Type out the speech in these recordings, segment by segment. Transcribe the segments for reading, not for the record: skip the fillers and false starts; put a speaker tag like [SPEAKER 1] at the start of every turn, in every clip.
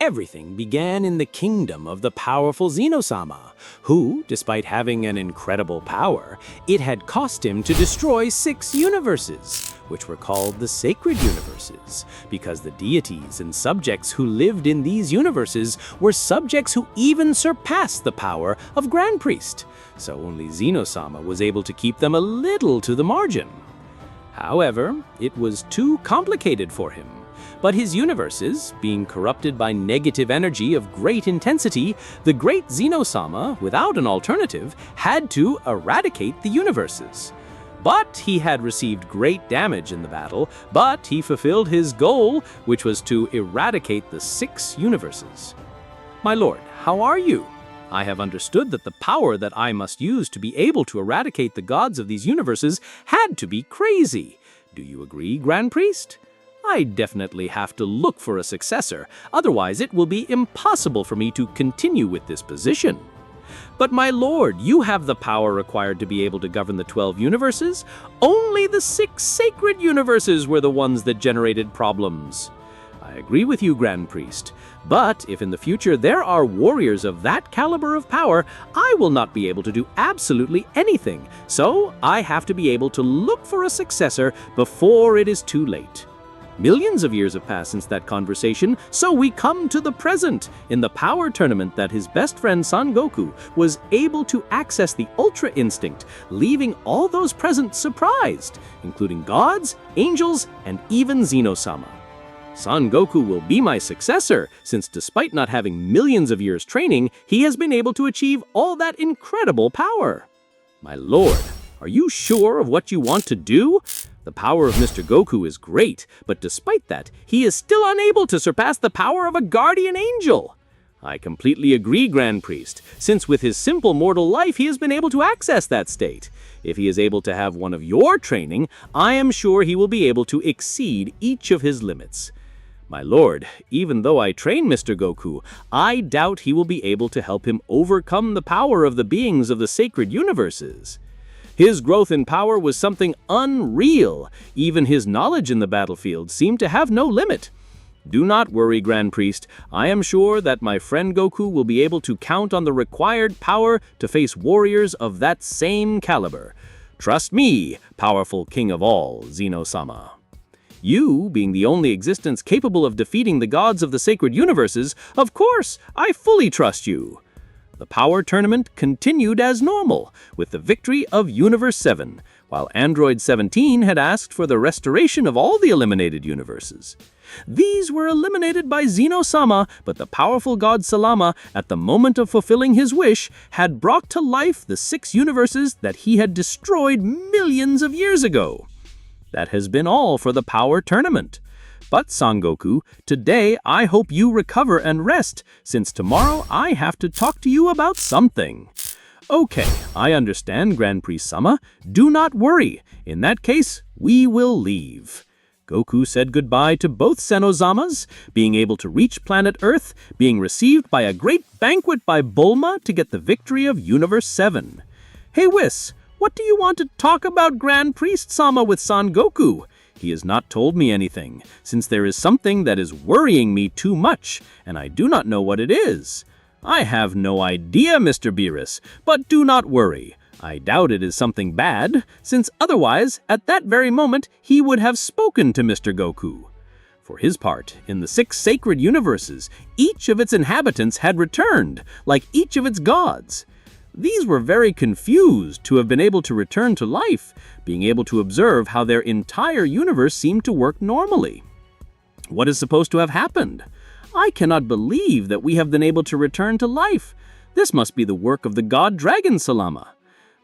[SPEAKER 1] Everything began in the kingdom of the powerful Zeno-Sama, who, despite having an incredible power, it had cost him to destroy 6 universes, which were called the sacred universes, because the deities and subjects who lived in these universes were subjects who even surpassed the power of Grand Priest, so only Zeno-Sama was able to keep them a little to the margin. However, it was too complicated for him. But his universes, being corrupted by negative energy of great intensity, the great Zeno-Sama, without an alternative, had to eradicate the universes. But he had received great damage in the battle, but he fulfilled his goal, which was to eradicate the 6 universes. My lord, how are you? I have understood that the power that I must use to be able to eradicate the gods of these universes had to be crazy. Do you agree, Grand Priest? I definitely have to look for a successor, otherwise it will be impossible for me to continue with this position. But my lord, you have the power required to be able to govern the 12 universes. Only the 6 sacred universes were the ones that generated problems. I agree with you, Grand Priest. But if in the future there are warriors of that caliber of power, I will not be able to do absolutely anything. So I have to be able to look for a successor before it is too late. Millions of years have passed since that conversation, so we come to the present, in the power tournament that his best friend Son Goku was able to access the Ultra Instinct, leaving all those present surprised, including gods, angels, and even Zeno-Sama. Son Goku will be my successor, since despite not having millions of years training, he has been able to achieve all that incredible power. My lord, are you sure of what you want to do? The power of Mr. Goku is great, but despite that, he is still unable to surpass the power of a guardian angel. I completely agree, Grand Priest, since with his simple mortal life he has been able to access that state. If he is able to have one of your training, I am sure he will be able to exceed each of his limits. My lord, even though I train Mr. Goku, I doubt he will be able to help him overcome the power of the beings of the sacred universes. His growth in power was something unreal. Even his knowledge in the battlefield seemed to have no limit. Do not worry, Grand Priest. I am sure that my friend Goku will be able to count on the required power to face warriors of that same caliber. Trust me, powerful king of all, Zeno-Sama. You, being the only existence capable of defeating the gods of the sacred universes, of course, I fully trust you. The power tournament continued as normal, with the victory of Universe 7, while Android 17 had asked for the restoration of all the eliminated universes. These were eliminated by Zeno-Sama, but the powerful god Salama, at the moment of fulfilling his wish, had brought to life the 6 universes that he had destroyed millions of years ago. That has been all for the power tournament. But, Son Goku, today I hope you recover and rest, since tomorrow I have to talk to you about something. Okay, I understand, Grand Priest Sama. Do not worry. In that case, we will leave. Goku said goodbye to both Zeno-Samas, being able to reach planet Earth, being received by a great banquet by Bulma to get the victory of Universe 7. Hey Whis, what do you want to talk about Grand Priest Sama with Son Goku? He has not told me anything, since there is something that is worrying me too much, and I do not know what it is. I have no idea, Mr. Beerus, but do not worry. I doubt it is something bad, since otherwise, at that very moment, he would have spoken to Mr. Goku. For his part, in the 6 sacred universes, each of its inhabitants had returned, like each of its gods. These were very confused to have been able to return to life, being able to observe how their entire universe seemed to work normally. What is supposed to have happened? I cannot believe that we have been able to return to life. This must be the work of the god Dragon Salama.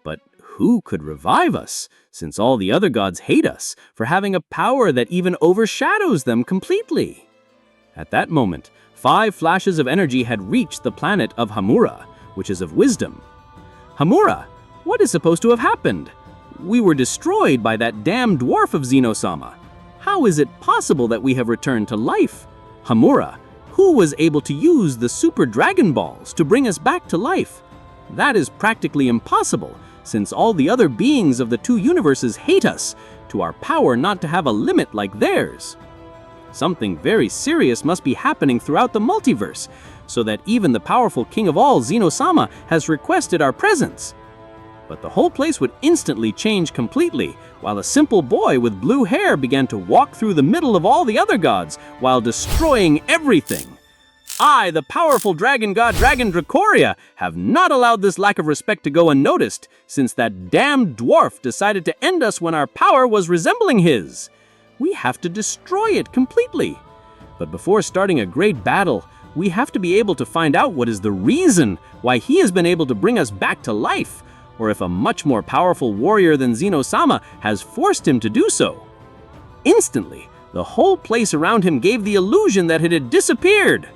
[SPEAKER 1] But who could revive us, since all the other gods hate us for having a power that even overshadows them completely? At that moment, 5 flashes of energy had reached the planet of Hamura, which is of wisdom. Hamura, what is supposed to have happened? We were destroyed by that damned dwarf of Zeno-Sama. How is it possible that we have returned to life? Hamura, who was able to use the Super Dragon Balls to bring us back to life? That is practically impossible, since all the other beings of the 2 universes hate us, to our power not to have a limit like theirs. Something very serious must be happening throughout the multiverse, so that even the powerful king of all, Zeno-Sama, has requested our presence. But the whole place would instantly change completely, while a simple boy with blue hair began to walk through the middle of all the other gods, while destroying everything. I, the powerful dragon god Dragon Dracoria, have not allowed this lack of respect to go unnoticed, since that damned dwarf decided to end us when our power was resembling his. We have to destroy it completely. But before starting a great battle, we have to be able to find out what is the reason why he has been able to bring us back to life, or if a much more powerful warrior than Zeno-Sama has forced him to do so. Instantly, the whole place around him gave the illusion that it had disappeared,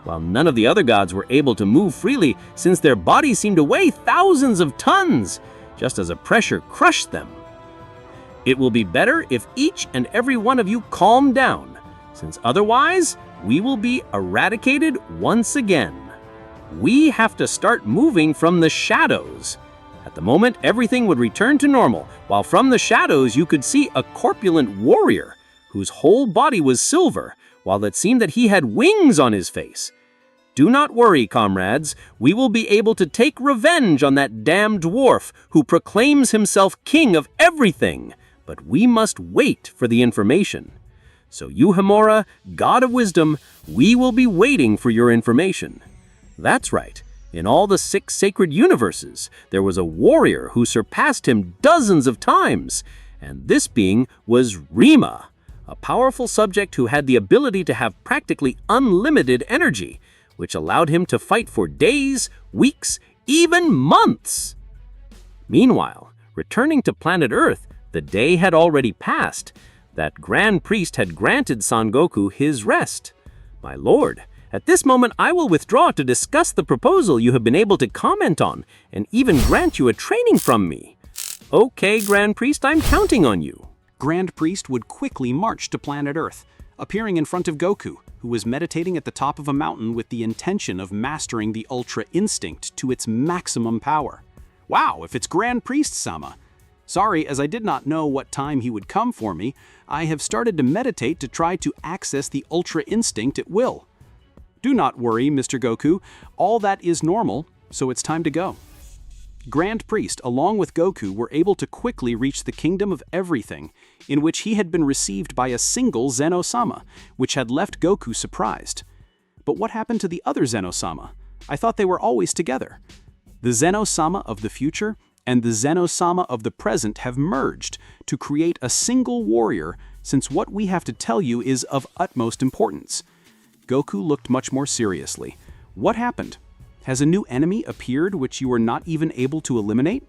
[SPEAKER 1] while none of the other gods were able to move freely since their bodies seemed to weigh thousands of tons, just as a pressure crushed them. It will be better if each and every one of you calm down, since otherwise we will be eradicated once again. We have to start moving from the shadows. At the moment, everything would return to normal, while from the shadows you could see a corpulent warrior whose whole body was silver, while it seemed that he had wings on his face. Do not worry, comrades. We will be able to take revenge on that damned dwarf who proclaims himself king of everything. But we must wait for the information. So you, Homura, god of wisdom, we will be waiting for your information. That's right. In all the 6 sacred universes, there was a warrior who surpassed him dozens of times, and this being was Rima, a powerful subject who had the ability to have practically unlimited energy, which allowed him to fight for days, weeks, even months. Meanwhile, returning to planet Earth, the day had already passed. That Grand Priest had granted Son Goku his rest. My lord, at this moment I will withdraw to discuss the proposal you have been able to comment on, and even grant you a training from me. Okay, Grand Priest, I'm counting on you.
[SPEAKER 2] Grand Priest would quickly march to planet Earth, appearing in front of Goku, who was meditating at the top of a mountain with the intention of mastering the Ultra Instinct to its maximum power. Wow, if it's Grand Priest-sama. Sorry, as I did not know what time he would come for me, I have started to meditate to try to access the Ultra Instinct at will. Do not worry, Mr. Goku. All that is normal, so it's time to go. Grand Priest, along with Goku, were able to quickly reach the Kingdom of Everything, in which he had been received by a single Zeno-Sama, which had left Goku surprised. But what happened to the other Zeno-Sama? I thought they were always together. The Zeno-Sama of the future and the Zeno-Sama of the present have merged to create a single warrior, since what we have to tell you is of utmost importance. Goku looked much more seriously. What happened? Has a new enemy appeared which you are not even able to eliminate?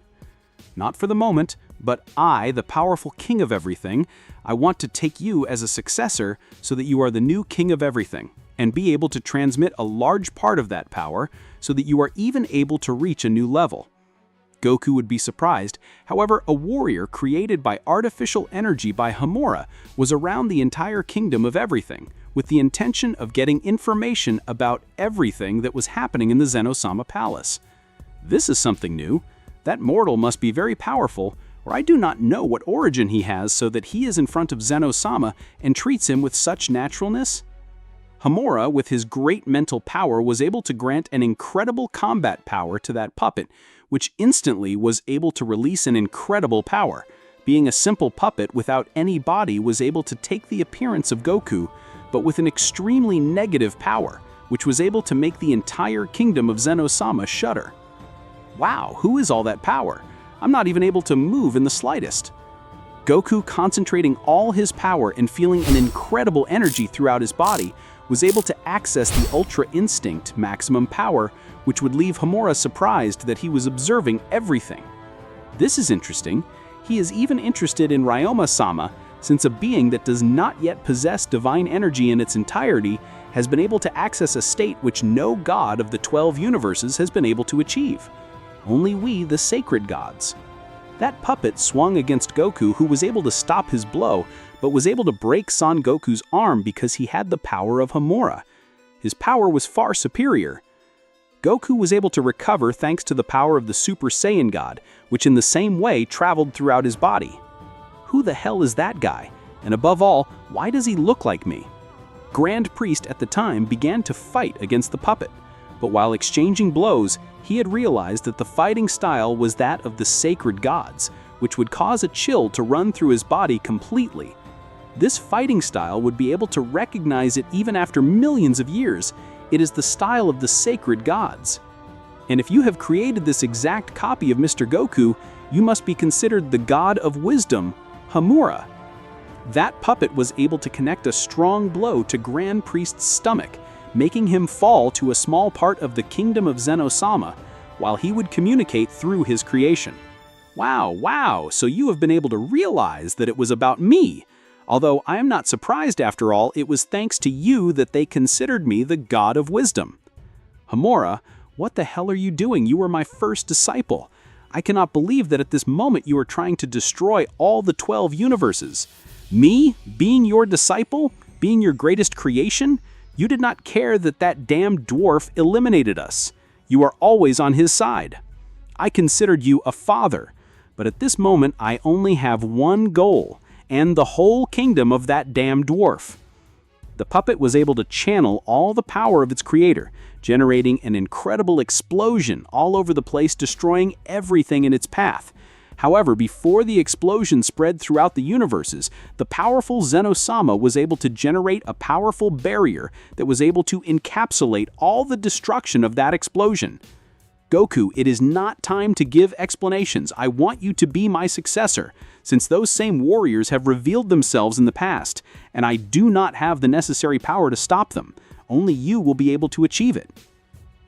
[SPEAKER 2] Not for the moment, but I, the powerful king of everything, I want to take you as a successor so that you are the new king of everything, and be able to transmit a large part of that power so that you are even able to reach a new level. Goku would be surprised. However, a warrior created by artificial energy by Homura was around the entire kingdom of everything, with the intention of getting information about everything that was happening in the Zeno-Sama Palace. This is something new. That mortal must be very powerful, or I do not know what origin he has so that he is in front of Zeno-Sama and treats him with such naturalness. Homura, with his great mental power, was able to grant an incredible combat power to that puppet, which instantly was able to release an incredible power. Being a simple puppet without any body was able to take the appearance of Goku, but with an extremely negative power, which was able to make the entire kingdom of Zeno-Sama shudder. Wow, who is all that power? I'm not even able to move in the slightest. Goku, concentrating all his power and feeling an incredible energy throughout his body, was able to access the Ultra Instinct maximum power, which would leave Homura surprised that he was observing everything. This is interesting. He is even interested in Ryoma-sama, since a being that does not yet possess divine energy in its entirety has been able to access a state which no god of the 12 universes has been able to achieve. Only we, the sacred gods. That puppet swung against Goku, who was able to stop his blow, but was able to break Son Goku's arm because he had the power of Homura. His power was far superior. Goku was able to recover thanks to the power of the Super Saiyan God, which in the same way traveled throughout his body. Who the hell is that guy? And above all, why does he look like me? Grand Priest at the time began to fight against the puppet, but while exchanging blows, he had realized that the fighting style was that of the sacred gods, which would cause a chill to run through his body completely. This fighting style would be able to recognize it even after millions of years. It is the style of the sacred gods. And if you have created this exact copy of Mr. Goku, you must be considered the god of wisdom, Hamura. That puppet was able to connect a strong blow to Grand Priest's stomach, making him fall to a small part of the kingdom of Zeno-Sama, while he would communicate through his creation. Wow, so you have been able to realize that it was about me. Although I am not surprised after all, it was thanks to you that they considered me the god of wisdom. Hamura, what the hell are you doing? You were my first disciple. I cannot believe that at this moment you are trying to destroy all the 12 universes. Me, being your disciple, being your greatest creation, you did not care that that damned dwarf eliminated us. You are always on his side. I considered you a father, but at this moment I only have one goal, and the whole kingdom of that damned dwarf. The puppet was able to channel all the power of its creator, generating an incredible explosion all over the place, destroying everything in its path. However, before the explosion spread throughout the universes, the powerful Zeno-Sama was able to generate a powerful barrier that was able to encapsulate all the destruction of that explosion. Goku, it is not time to give explanations. I want you to be my successor, since those same warriors have revealed themselves in the past, and I do not have the necessary power to stop them. Only you will be able to achieve it.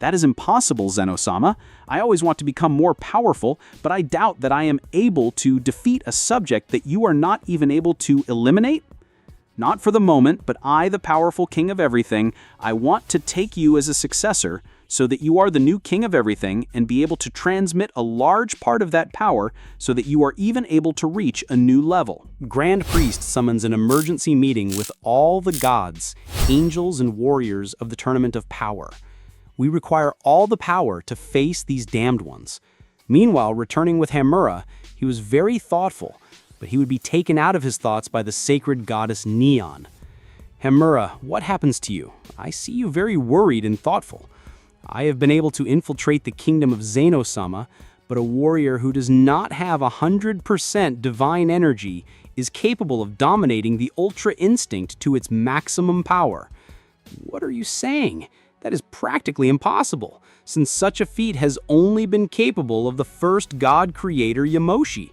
[SPEAKER 2] That is impossible, Zeno-Sama. I always want to become more powerful, but I doubt that I am able to defeat a subject that you are not even able to eliminate. Not for the moment, but I, the powerful king of everything, I want to take you as a successor so that you are the new king of everything and be able to transmit a large part of that power so that you are even able to reach a new level.
[SPEAKER 1] Grand Priest summons an emergency meeting with all the gods, angels, and warriors of the Tournament of Power. We require all the power to face these damned ones. Meanwhile, returning with Hamura, he was very thoughtful, but he would be taken out of his thoughts by the sacred goddess Neon. Hamura, what happens to you? I see you very worried and thoughtful. I have been able to infiltrate the kingdom of Zeno-Sama, but a warrior who does not have 100% divine energy is capable of dominating the Ultra Instinct to its maximum power. What are you saying? That is practically impossible, since such a feat has only been capable of the first god creator Yamoshi.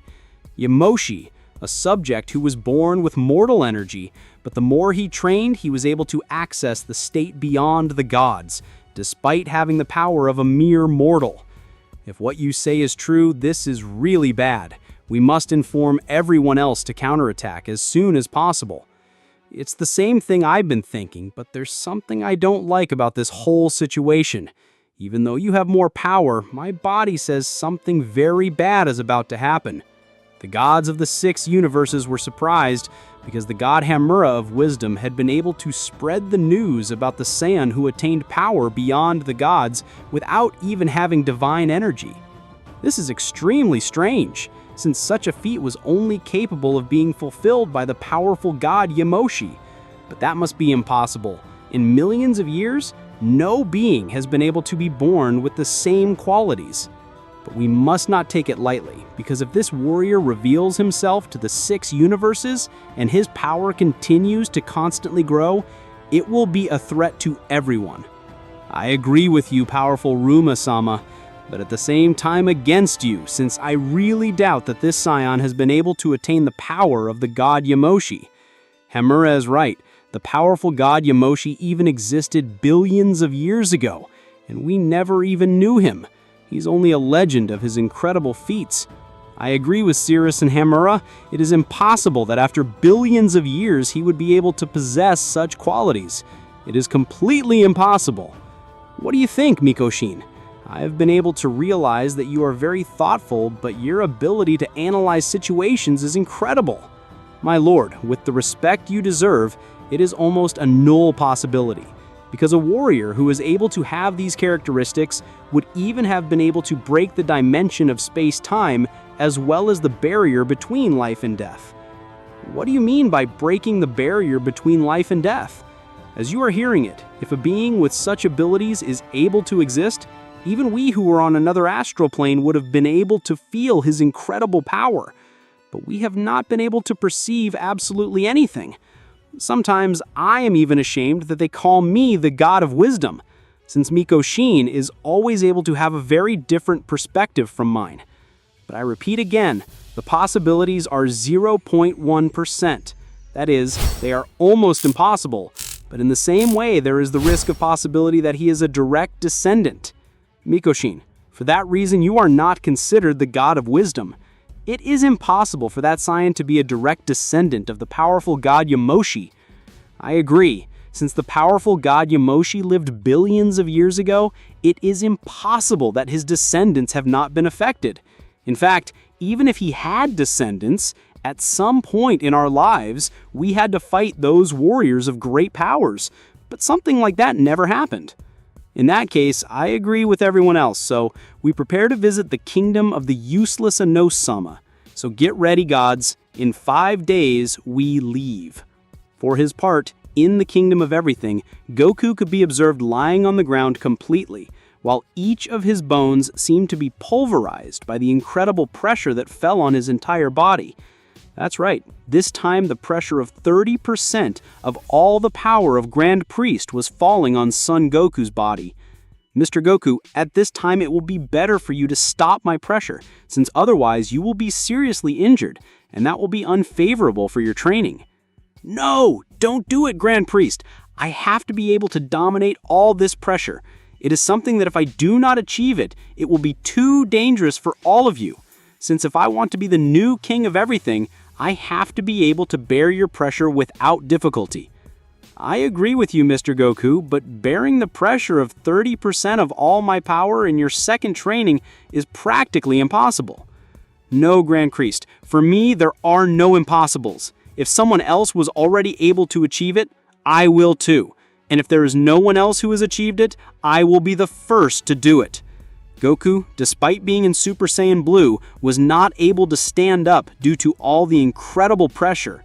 [SPEAKER 1] Yamoshi, a subject who was born with mortal energy, but the more he trained, he was able to access the state beyond the gods, despite having the power of a mere mortal. If what you say is true, this is really bad. We must inform everyone else to counterattack as soon as possible. It's the same thing I've been thinking, but there's something I don't like about this whole situation. Even though you have more power, my body says something very bad is about to happen. The gods of the 6 universes were surprised because the god Hamura of wisdom had been able to spread the news about the Saiyan who attained power beyond the gods without even having divine energy. This is extremely strange, since such a feat was only capable of being fulfilled by the powerful god Yamoshi. But that must be impossible. In millions of years, no being has been able to be born with the same qualities. But we must not take it lightly, because if this warrior reveals himself to the 6 universes and his power continues to constantly grow, it will be a threat to everyone. I agree with you, powerful Ruma-sama, but at the same time against you, since I really doubt that this Saiyan has been able to attain the power of the god Yamoshi. Hamura is right. The powerful god Yamoshi even existed billions of years ago, and we never even knew him. He's only a legend of his incredible feats. I agree with Beerus and Hamura. It is impossible that after billions of years he would be able to possess such qualities. It is completely impossible. What do you think, Mikoshin? I have been able to realize that you are very thoughtful, but your ability to analyze situations is incredible. My lord, with the respect you deserve, it is almost a null possibility, because a warrior who is able to have these characteristics would even have been able to break the dimension of space-time as well as the barrier between life and death. What do you mean by breaking the barrier between life and death?
[SPEAKER 2] As you are hearing it, if a being with such abilities is able to exist, even we who were on another astral plane would have been able to feel his incredible power. But we have not been able to perceive absolutely anything. Sometimes I am even ashamed that they call me the God of Wisdom, since Mikoshin is always able to have a very different perspective from mine. But I repeat again, the possibilities are 0.1%. That is, they are almost impossible, but in the same way there is the risk of possibility that he is a direct descendant. Mikoshin, for that reason you are not considered the God of Wisdom. It is impossible for that Saiyan to be a direct descendant of the powerful god Yamoshi. I agree. Since the powerful god Yamoshi lived billions of years ago, it is impossible that his descendants have not been affected. In fact, even if he had descendants, at some point in our lives, we had to fight those warriors of great powers, but something like that never happened. In that case, I agree with everyone else, so we prepare to visit the kingdom of the useless Zeno-Sama. So get ready, gods. In 5 days, we leave. For his part, in the kingdom of everything, Goku could be observed lying on the ground completely, while each of his bones seemed to be pulverized by the incredible pressure that fell on his entire body. That's right, this time the pressure of 30% of all the power of Grand Priest was falling on Son Goku's body. Mr. Goku, at this time it will be better for you to stop my pressure, since otherwise you will be seriously injured, and that will be unfavorable for your training. No, don't do it, Grand Priest. I have to be able to dominate all this pressure. It is something that if I do not achieve it, it will be too dangerous for all of you. Since if I want to be the new king of everything, I have to be able to bear your pressure without difficulty. I agree with you, Mr. Goku, but bearing the pressure of 30% of all my power in your second training is practically impossible. No, Grand Priest, for me there are no impossibles. If someone else was already able to achieve it, I will too. And if there is no one else who has achieved it, I will be the first to do it. Goku, despite being in Super Saiyan Blue, was not able to stand up due to all the incredible pressure.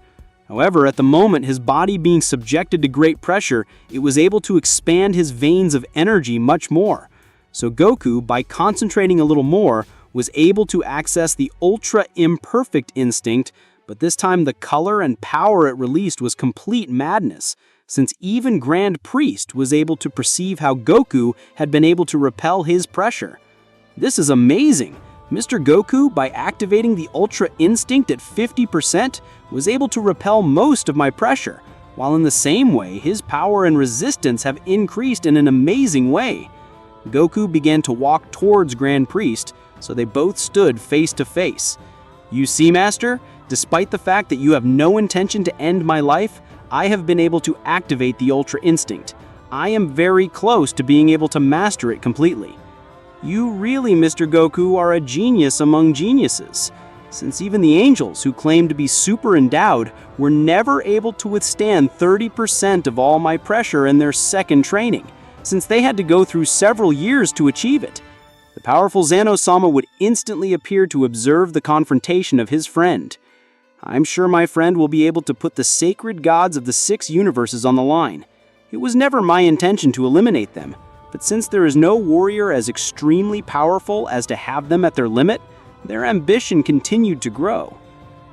[SPEAKER 2] However, at the moment his body being subjected to great pressure, it was able to expand his veins of energy much more. So Goku, by concentrating a little more, was able to access the ultra-imperfect instinct, but this time the color and power it released was complete madness, since even Grand Priest was able to perceive how Goku had been able to repel his pressure. This is amazing! Mr. Goku, by activating the Ultra Instinct at 50%, was able to repel most of my pressure, while in the same way his power and resistance have increased in an amazing way. Goku began to walk towards Grand Priest, so they both stood face to face. You see, Master, despite the fact that you have no intention to end my life, I have been able to activate the Ultra Instinct. I am very close to being able to master it completely. You really, Mr. Goku, are a genius among geniuses, since even the angels who claim to be super endowed were never able to withstand 30% of all my pressure in their second training, since they had to go through several years to achieve it. The powerful Zeno-Sama would instantly appear to observe the confrontation of his friend. I'm sure my friend will be able to put the sacred gods of the 6 universes on the line. It was never my intention to eliminate them, but since there is no warrior as extremely powerful as to have them at their limit, their ambition continued to grow.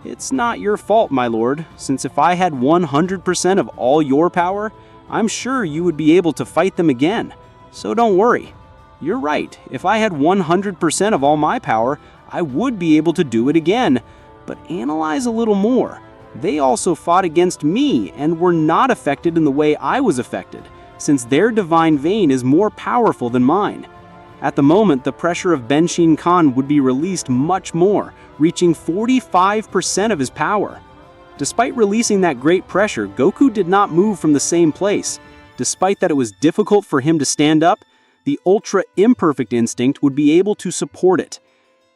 [SPEAKER 2] It's not your fault, my lord, since if I had 100% of all your power, I'm sure you would be able to fight them again. So don't worry. You're right, if I had 100% of all my power, I would be able to do it again. But analyze a little more. They also fought against me and were not affected in the way I was affected, since their divine vein is more powerful than mine. At the moment, the pressure of Benshin Khan would be released much more, reaching 45% of his power. Despite releasing that great pressure, Goku did not move from the same place. Despite that it was difficult for him to stand up, the ultra-imperfect instinct would be able to support it.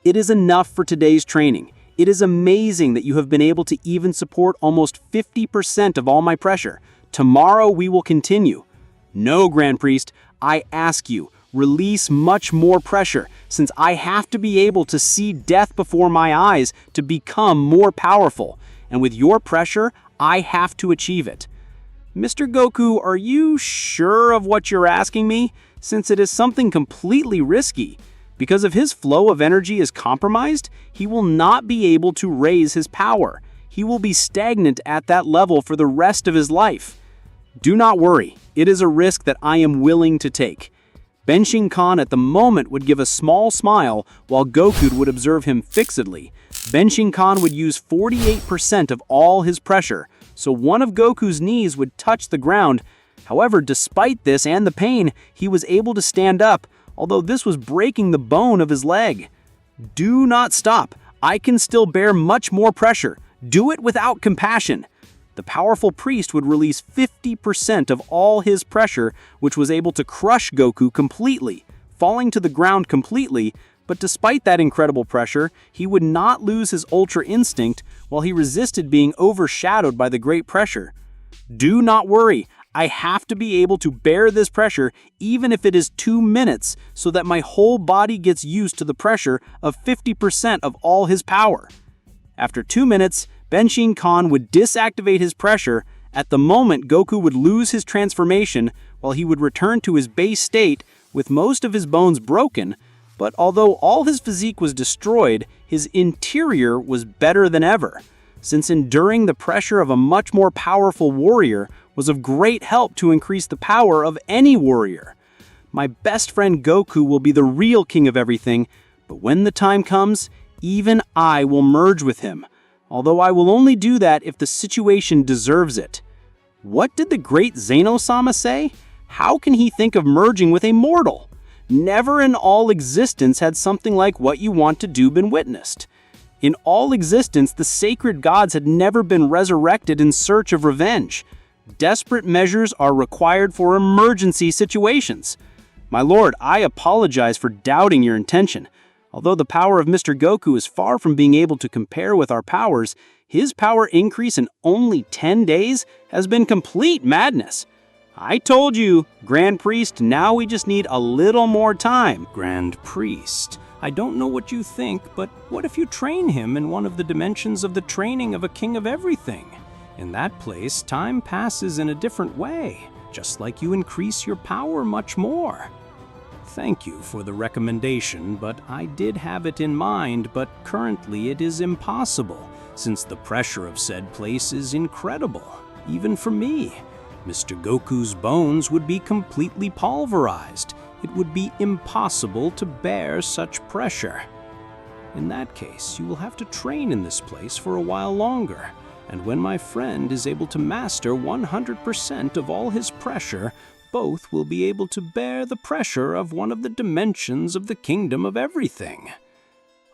[SPEAKER 2] It is enough for today's training. It is amazing that you have been able to even support almost 50% of all my pressure. Tomorrow we will continue. No, Grand Priest, I ask you, release much more pressure, since I have to be able to see death before my eyes to become more powerful, and with your pressure, I have to achieve it. Mr. Goku, are you sure of what you're asking me? Since it is something completely risky. Because if his flow of energy is compromised, he will not be able to raise his power. He will be stagnant at that level for the rest of his life. Do not worry, it is a risk that I am willing to take. Benshin Khan at the moment would give a small smile while Goku would observe him fixedly. Benshin Khan would use 48% of all his pressure, so one of Goku's knees would touch the ground. However, despite this and the pain, he was able to stand up, although this was breaking the bone of his leg. Do not stop. I can still bear much more pressure. Do it without compassion. The powerful priest would release 50% of all his pressure, which was able to crush Goku completely, falling to the ground completely. But despite that incredible pressure, he would not lose his Ultra Instinct while he resisted being overshadowed by the great pressure. Do not worry. I have to be able to bear this pressure even if it is 2 minutes so that my whole body gets used to the pressure of 50% of all his power. After 2 minutes, Benshin Khan would disactivate his pressure. At the moment, Goku would lose his transformation while he would return to his base state with most of his bones broken. But although all his physique was destroyed, his interior was better than ever, since enduring the pressure of a much more powerful warrior was of great help to increase the power of any warrior. My best friend Goku will be the real king of everything, but when the time comes, even I will merge with him, although I will only do that if the situation deserves it. What did the great Zeno-Sama say? How can he think of merging with a mortal? Never in all existence had something like what you want to do been witnessed. In all existence, the sacred gods had never been resurrected in search of revenge. Desperate measures are required for emergency situations. My lord, I apologize for doubting your intention. Although the power of Mr. Goku is far from being able to compare with our powers, his power increase in only 10 days has been complete madness. I told you, Grand Priest, now we just need a little more time.
[SPEAKER 1] Grand Priest, I don't know what you think, but what if you train him in one of the dimensions of the training of a king of everything? In that place, time passes in a different way, just like you increase your power much more. Thank you for the recommendation, but I did have it in mind, but currently it is impossible, since the pressure of said place is incredible, even for me. Mr. Goku's bones would be completely pulverized. It would be impossible to bear such pressure. In that case, you will have to train in this place for a while longer, and when my friend is able to master 100% of all his pressure, both will be able to bear the pressure of one of the dimensions of the kingdom of everything.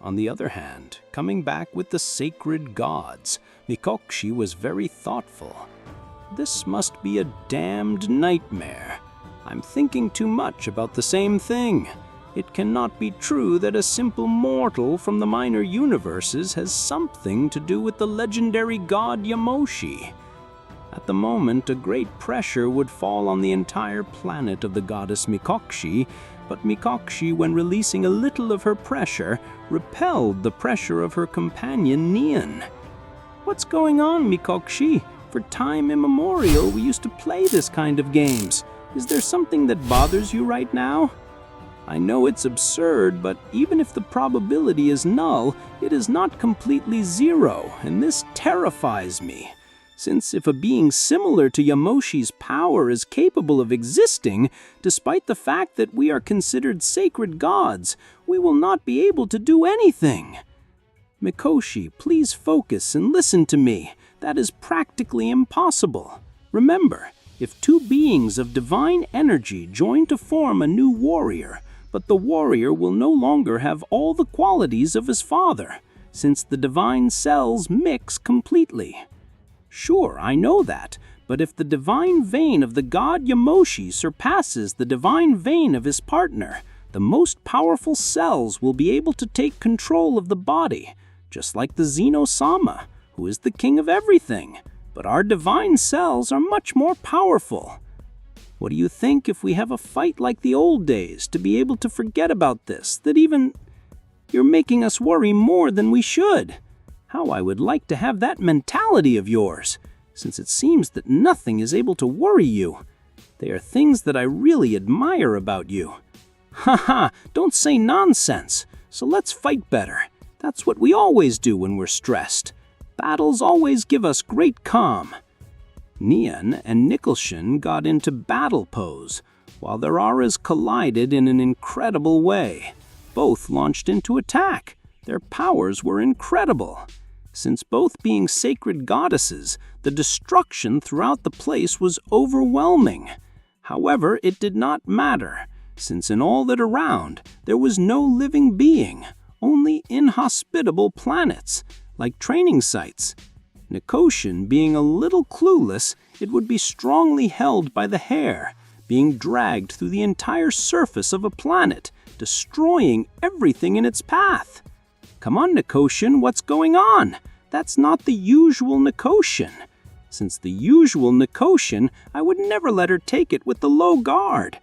[SPEAKER 1] On the other hand, coming back with the sacred gods, Mikoshi was very thoughtful. This must be a damned nightmare. I'm thinking too much about the same thing. It cannot be true that a simple mortal from the minor universes has something to do with the legendary god Yamoshi. At the moment, a great pressure would fall on the entire planet of the goddess Mikoshi, but Mikoshi, when releasing a little of her pressure, repelled the pressure of her companion Neon. What's going on, Mikoshi? For time immemorial, we used to play this kind of games. Is there something that bothers you right now? I know it's absurd, but even if the probability is null, it is not completely zero, and this terrifies me. Since if a being similar to Yamoshi's power is capable of existing, despite the fact that we are considered sacred gods, we will not be able to do anything. Mikoshi, please focus and listen to me. That is practically impossible. Remember, if two beings of divine energy join to form a new warrior, but the warrior will no longer have all the qualities of his father, since the divine cells mix completely. Sure, I know that, but if the divine vein of the god Yamoshi surpasses the divine vein of his partner, the most powerful cells will be able to take control of the body, just like the Zeno-Sama, who is the king of everything. But our divine cells are much more powerful. What do you think if we have a fight like the old days to be able to forget about this, that even you're making us worry more than we should? How I would like to have that mentality of yours.
[SPEAKER 2] since it seems that nothing is able to worry you. They are things that I really admire about you. Haha, don't say nonsense. So let's fight better. That's what we always do when we're stressed. Battles always give us great calm. Neon and Nicholson got into battle pose, while their auras collided in an incredible way. Both launched into attack. Their powers were incredible. Since both being sacred goddesses, the destruction throughout the place was overwhelming. However, it did not matter, since in all that around, there was no living being, only inhospitable planets, like training sites. Nicholson being a little clueless, it would be strongly held by the hair, being dragged through the entire surface of a planet, destroying everything in its path. Come on, Nicholson, what's going on? That's not the usual Nicholson. Since the usual Nicholson, I would never let her take it with the low guard.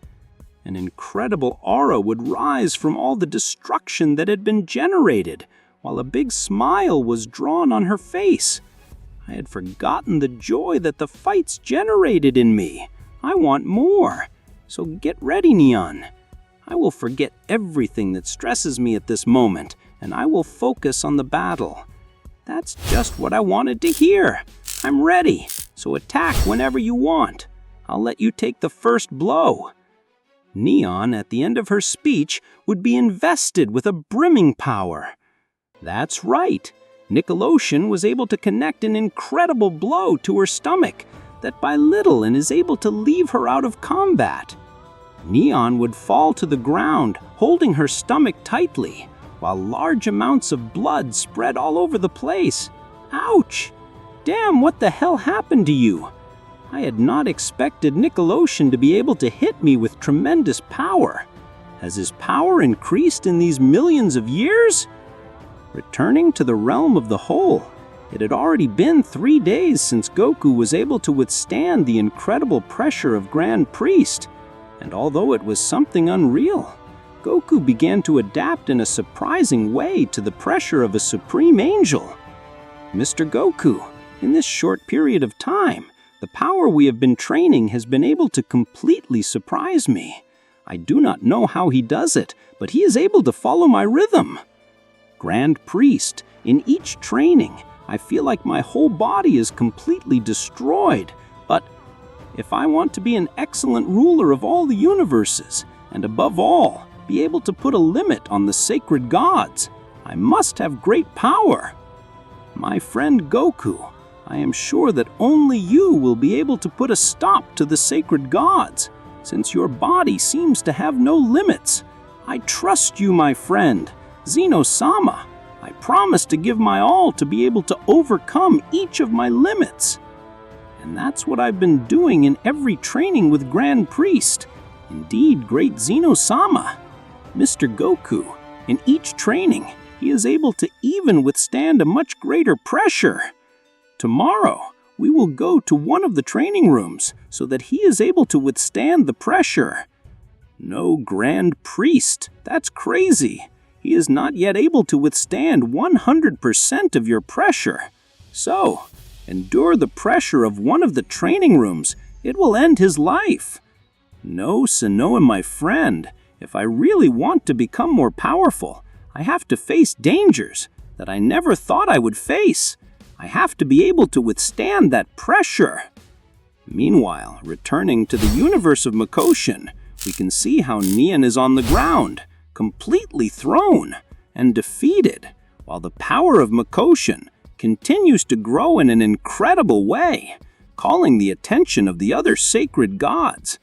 [SPEAKER 2] An incredible aura would rise from all the destruction that had been generated, while a big smile was drawn on her face. I had forgotten the joy that the fights generated in me. I want more. So get ready, Neon. I will forget everything that stresses me at this moment, and I will focus on the battle. That's just what I wanted to hear. I'm ready, so attack whenever you want. I'll let you take the first blow. Neon, at the end of her speech, would be invested with a brimming power. That's right. Nickelodeon was able to connect an incredible blow to her stomach that by little and is able to leave her out of combat. Neon would fall to the ground, holding her stomach tightly, while large amounts of blood spread all over the place. Ouch! Damn, what the hell happened to you? I had not expected Nickelodeon to be able to hit me with tremendous power. Has his power increased in these millions of years? Returning to the realm of the whole, it had already been 3 days since Goku was able to withstand the incredible pressure of Grand Priest, and although it was something unreal, Goku began to adapt in a surprising way to the pressure of a supreme angel. Mr. Goku, in this short period of time, the power we have been training has been able to completely surprise me. I do not know how he does it, but he is able to follow my rhythm. Grand Priest, in each training, I feel like my whole body is completely destroyed. But if I want to be an excellent ruler of all the universes, and above all, be able to put a limit on the sacred gods, I must have great power. My friend Goku, I am sure that only you will be able to put a stop to the sacred gods, since your body seems to have no limits. I trust you, my friend, Zeno-Sama. I promise to give my all to be able to overcome each of my limits. And that's what I've been doing in every training with Grand Priest. Indeed, great Zeno-Sama. Mr. Goku, in each training, he is able to even withstand a much greater pressure. Tomorrow, we will go to one of the training rooms so that he is able to withstand the pressure. No Grand Priest, that's crazy. He is not yet able to withstand 100% of your pressure. So, endure the pressure of one of the training rooms. It will end his life. No, Sanoa, my friend. If I really want to become more powerful, I have to face dangers that I never thought I would face. I have to be able to withstand that pressure. Meanwhile, returning to the universe of Makoshin, we can see how Neon is on the ground, completely thrown and defeated, while the power of Makoshin continues to grow in an incredible way, calling the attention of the other sacred gods.